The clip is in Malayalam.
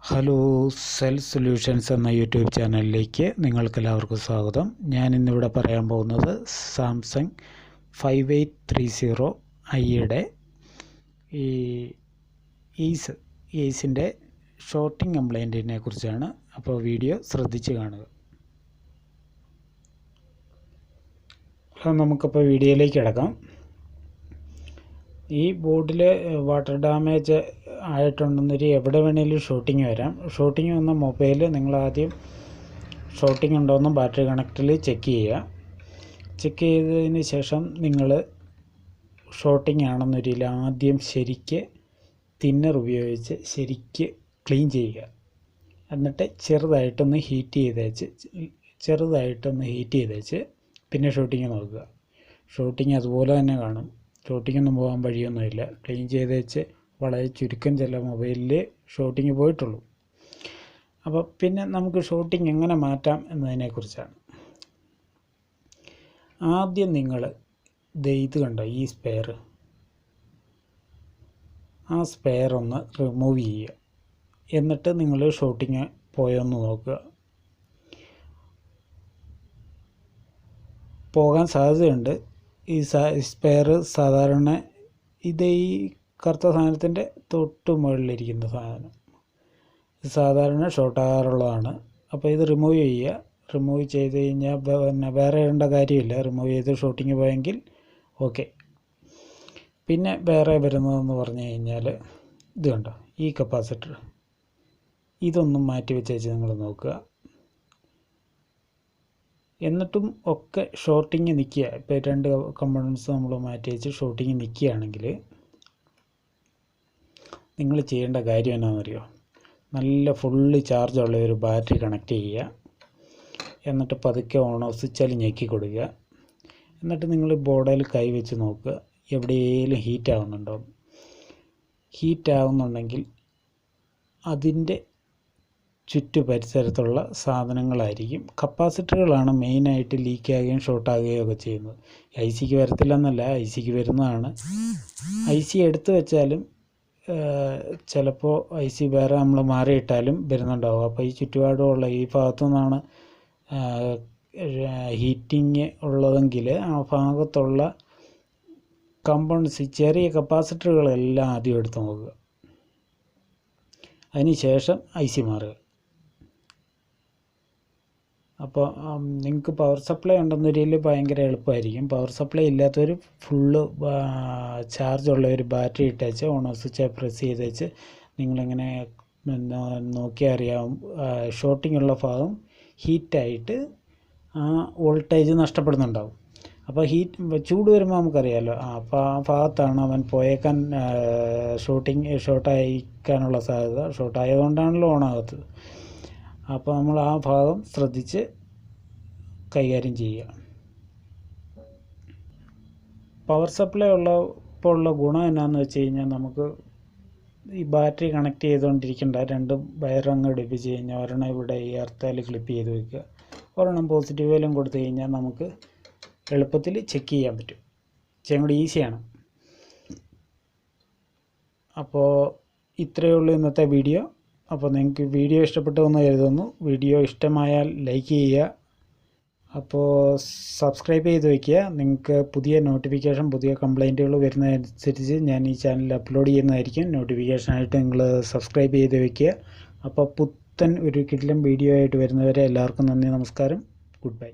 ഹലോ സെൽ സൊല്യൂഷൻസ് എന്ന യൂട്യൂബ് ചാനലിലേക്ക് നിങ്ങൾക്കെല്ലാവർക്കും സ്വാഗതം. ഞാൻ ഇന്നിവിടെ പറയാൻ പോകുന്നത് സാംസങ് 5830 ഐയുടെ ഈസിൻ്റെ ഷോർട്ടിംഗ് കംപ്ലൈൻറ്റിനെ കുറിച്ചാണ്. അപ്പോൾ വീഡിയോ ശ്രദ്ധിച്ച് കാണുക. നമുക്കപ്പോൾ വീഡിയോയിലേക്ക് കിടക്കാം. ഈ ബോർഡിൽ വാട്ടർ ഡാമേജ് ആയിട്ടുണ്ടെന്നൊരു എവിടെ വേണേലും ഷോട്ടിങ് വരാം. ഷോട്ടിങ് വന്ന മൊബൈൽ നിങ്ങളാദ്യം ഷോട്ടിങ് ഉണ്ടോയെന്ന് ബാറ്ററി കണക്റ്റിൽ ചെക്ക് ചെയ്യുക. ചെക്ക് ചെയ്തതിന് ശേഷം നിങ്ങൾ ഷോട്ടിങ് ആണെന്നൊരിൽ ആദ്യം ശരിക്ക് തിന്നർ ഉപയോഗിച്ച് ശരിക്ക് ക്ലീൻ ചെയ്യുക. എന്നിട്ട് ചെറുതായിട്ടൊന്ന് ഹീറ്റ് ചെയ്തേച്ച് പിന്നെ ഷോട്ടിങ് നോക്കുക. ഷോട്ടിങ് അതുപോലെ തന്നെ കാണും. ഷോട്ടിങ്ങൊന്നും പോകാൻ വഴിയൊന്നുമില്ല. ക്ലീൻ ചെയ്ത് വെച്ച് വളരെ ചുരുക്കം ചില മൊബൈലിൽ ഷോട്ടിങ് പോയിട്ടുള്ളൂ. അപ്പോൾ പിന്നെ നമുക്ക് ഷോട്ടിങ് എങ്ങനെ മാറ്റാം എന്നതിനെക്കുറിച്ചാണ്. ആദ്യം നിങ്ങൾ ഇത് കണ്ടോ, ഈ ആ സ്പെയർ ഒന്ന് റിമൂവ് ചെയ്യുക. എന്നിട്ട് നിങ്ങൾ ഷോട്ടിങ് പോയൊന്ന് നോക്കുക. പോകാൻ സാധ്യതയുണ്ട്. ഈ സ്പെയർ സാധാരണ ഈ കറുത്ത സാധനത്തിൻ്റെ തൊട്ട് മുകളിലിരിക്കുന്ന സാധനം സാധാരണ ഷോർട്ടാകാറുള്ളതാണ്. അപ്പോൾ ഇത് റിമൂവ് ചെയ്യുക. റിമൂവ് ചെയ്ത് കഴിഞ്ഞാൽ പിന്നെ വേറെ ഇടേണ്ട കാര്യമില്ല. റിമൂവ് ചെയ്ത് ഷോട്ടിങ് പോയെങ്കിൽ ഓക്കെ. പിന്നെ വേറെ വരുന്നതെന്ന് പറഞ്ഞു കഴിഞ്ഞാൽ ഇത് കണ്ടോ, ഈ കപ്പാസിറ്റർ ഇതൊന്നും മാറ്റി വെച്ചേച്ച് നിങ്ങൾ നോക്കുക. എന്നിട്ടും ഒക്കെ ഷോർട്ടിങ് നിൽക്കുക. ഇപ്പോൾ രണ്ട് കമ്പോണൻസ് നമ്മൾ മാറ്റി വെച്ച് ഷോർട്ടിങ് നിൽക്കുകയാണെങ്കിൽ നിങ്ങൾ ചെയ്യേണ്ട കാര്യം എന്നാണെന്നറിയോ, നല്ല ഫുള്ള് ചാർജുള്ള ഒരു ബാറ്ററി കണക്ട് ചെയ്യുക. എന്നിട്ട് പതുക്കെ ഓൺ ഓഫ് സ്വിച്ചിൽ ഞെക്കി കൊടുക്കുക. എന്നിട്ട് നിങ്ങൾ ബോർഡിൽ കൈ വെച്ച് നോക്കുക എവിടെയെങ്കിലും ഹീറ്റ് ആവുന്നുണ്ടോ. ഹീറ്റ് ആവുന്നുണ്ടെങ്കിൽ അതിൻ്റെ പരിസരത്തുള്ള സാധനങ്ങളായിരിക്കും. കപ്പാസിറ്ററുകളാണ് മെയിനായിട്ട് ലീക്കാകുകയും ഷോർട്ടാകുകയും ഒക്കെ ചെയ്യുന്നത്. ഐ സിക്ക് വരത്തില്ലെന്നല്ല, ഐ സിക്ക് വരുന്നതാണ്. ഐ സി എടുത്തു വെച്ചാലും ചിലപ്പോൾ ഐ സി വേറെ നമ്മൾ മാറിയിട്ടാലും വരുന്നുണ്ടാവും. അപ്പോൾ ഈ ചുറ്റുപാടുമുള്ള ഈ ഭാഗത്തു നിന്നാണ് ഹീറ്റിങ് ഉള്ളതെങ്കിൽ ആ ഭാഗത്തുള്ള കമ്പോണൻസ്, ചെറിയ കപ്പാസിറ്ററുകളെല്ലാം ആദ്യം എടുത്ത് നോക്കുക. അതിന് ശേഷം ഐ സി മാറുക. അപ്പോൾ നിങ്ങൾക്ക് പവർ സപ്ലൈ ഉണ്ടെന്നൊരിൽ ഭയങ്കര എളുപ്പമായിരിക്കും. പവർ സപ്ലൈ ഇല്ലാത്തൊരു ഫുള്ള് ചാർജുള്ള ഒരു ബാറ്ററി ഇട്ടേച്ച് ഓൺ ഓഫ് സ്വിച്ച് പ്രസ് ചെയ്ത് വെച്ച് നിങ്ങളിങ്ങനെ നോക്കിയാൽ അറിയാവും ഷോർട്ടിംഗ് ഉള്ള ഭാഗം ഹീറ്റായിട്ട് ആ വോൾട്ടേജ് നഷ്ടപ്പെടുന്നുണ്ടാവും. അപ്പോൾ ചൂട് വരുമ്പോൾ നമുക്കറിയാമല്ലോ, അപ്പോൾ ആ ഭാഗത്താണ് അവൻ പോയേക്കാൻ ഷോർട്ടായിക്കാനുള്ള സാധ്യത. ഷോർട്ടായതുകൊണ്ടാണല്ലോ ഓണാകാത്തത്. അപ്പോൾ നമ്മൾ ആ ഭാഗം ശ്രദ്ധിച്ച് കൈകാര്യം ചെയ്യുക. പവർ സപ്ലൈ ഇപ്പോൾ ഉള്ള ഗുണം എന്നാന്ന് വെച്ച് കഴിഞ്ഞാൽ നമുക്ക് ഈ ബാറ്ററി കണക്ട് ചെയ്തുകൊണ്ടിരിക്കേണ്ട. രണ്ടും വയറങ്ങ് ഘടിപ്പിച്ച് കഴിഞ്ഞാൽ ഒരെണ്ണം ഇവിടെ ഈ എർത്തേൽ ക്ലിപ്പ് ചെയ്ത് വെക്കുക, ഒരെണ്ണം പോസിറ്റീവിലും കൊടുത്തു കഴിഞ്ഞാൽ നമുക്ക് എളുപ്പത്തിൽ ചെക്ക് ചെയ്യാൻ പറ്റും. ഇച്ചിരി കൂടി ഈസിയാണ്. അപ്പോൾ ഇത്രയേ ഉള്ളൂ ഇന്നത്തെ വീഡിയോ. അപ്പോൾ നിങ്ങൾക്ക് വീഡിയോ ഇഷ്ടപ്പെട്ടു കരുതുന്നു. വീഡിയോ ഇഷ്ടമായാൽ ലൈക്ക് ചെയ്യുക. അപ്പോൾ സബ്സ്ക്രൈബ് ചെയ്ത് വയ്ക്കുക. നിങ്ങൾക്ക് പുതിയ നോട്ടിഫിക്കേഷൻ, പുതിയ കംപ്ലൈൻറ്റുകൾ വരുന്നതനുസരിച്ച് ഞാൻ ഈ ചാനലിൽ അപ്ലോഡ് ചെയ്യുന്നതായിരിക്കും. നോട്ടിഫിക്കേഷനായിട്ട് നിങ്ങൾ സബ്സ്ക്രൈബ് ചെയ്ത് വയ്ക്കുക. അപ്പോൾ പുത്തൻ ഒരു കിടിലൻ വീഡിയോ ആയിട്ട് വരുന്നവരെ എല്ലാവർക്കും നന്ദി, നമസ്കാരം, ഗുഡ് ബൈ.